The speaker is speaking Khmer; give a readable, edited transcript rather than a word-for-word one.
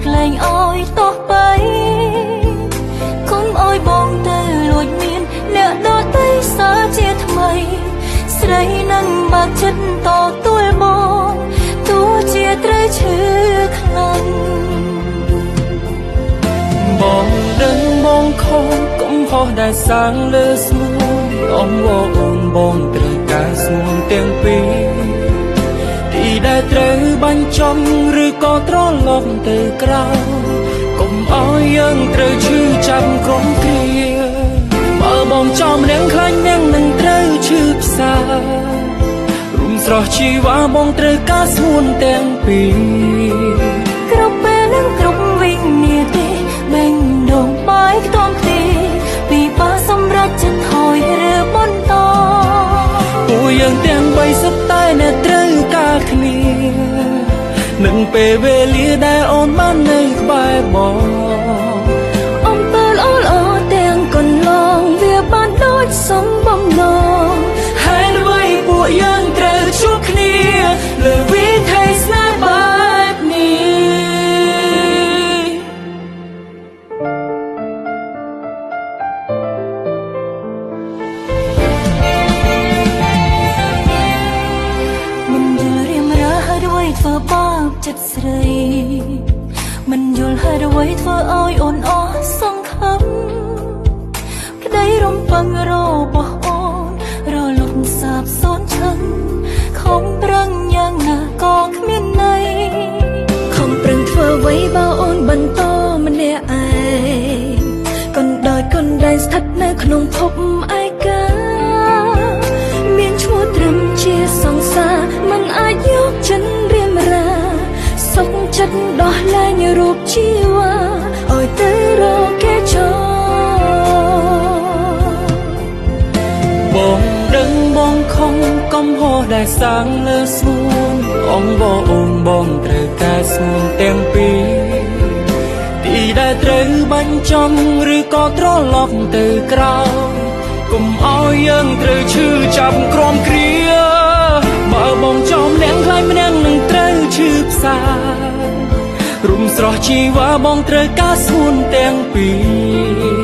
ក្លែងអោយតោះไปគុំអោយបងទៅលួចមានអ្នកដទៃសាជាថ្មីស្រីនឹងបើកចិត្តតទួលបងទោះជាត្រូវឈឺខ្លាំងបងដឹងបងខំកុំហោះដែលសាងលើស្មួនអងវអូនបងត្រូវការស្មួនទាំងពីរទីដែលត្រូវបាញ់ចំឬក៏ត្រឡប់ទៅក្រៅកុំឲ្យយើងត្រូវឈឺចាប់ក្រុមគ្រាបើបងចំរៀងខ្លាញ់នាងនឹងត្រូវឈឺផ្សារុំស្រស់ជីវ៉ាបងត្រូវការស្មួនទាំងពីរគ្រប់ពេលនឹងគ្រប់វិនាទីបែងដងបាយខ្ទមខ្ទីពីបាសម្រាប់ចិត្តថយឬបន្តពួកយើងទាំងបីសុទ្ធតែអ្នកត្រូវការគ្នានឹងពេលវេលាដែលអូនបាននៅក្បែរបងអំពើល្អល្អទាំងកន្លងវាបានដូចសំបំណងហើយអ្វីពួកយើងត្រូវជួបគ្នាលើវិថីស្នេហ៍បែបនេះមិនយល់រៀមរាហេតុអ្វីធ្វើបាបចិត្តស្រីមិនយល់ហេតុអ្វីធ្វើឲ្យអូនអស់សង្ឃឹមក្តីរំពឹងរបស់អូនរលត់សាបសូន្យឈឹងខំប្រឹងយ៉ាងណាក៏គ្មានន័យខំប្រឹងធ្វើអ្វីបើអូនបន្តម្នាក់ឯងកណ្ដោចកណ្ដែងស្ថិតនៅក្នុងភពឯកាមានឈ្មោះត្រឹមជាសង្សារមិនអាចយកចិនរៀមរាសុខចិត្តដោះលែងរូបជីវ៉ាឲ្យទៅរកគេចោបងដឹងបងខំកំហុសដែលសាងលើស្មួនអងវអូនបងត្រូវការស្មួនទាំងពីរទីដែលត្រូវបាញ់ចំឬក៏ត្រឡប់ទៅក្រោយកុំឲ្យយើងត្រូវឈឺចាប់ក្រុមគ្រាបើបងចំនាងខ្លាញ់ម្នាក់នឹងត្រូវឈឺផ្សារុំស្រស់ជីវ៉ាបងត្រូវការស្មួនទាំងពីរ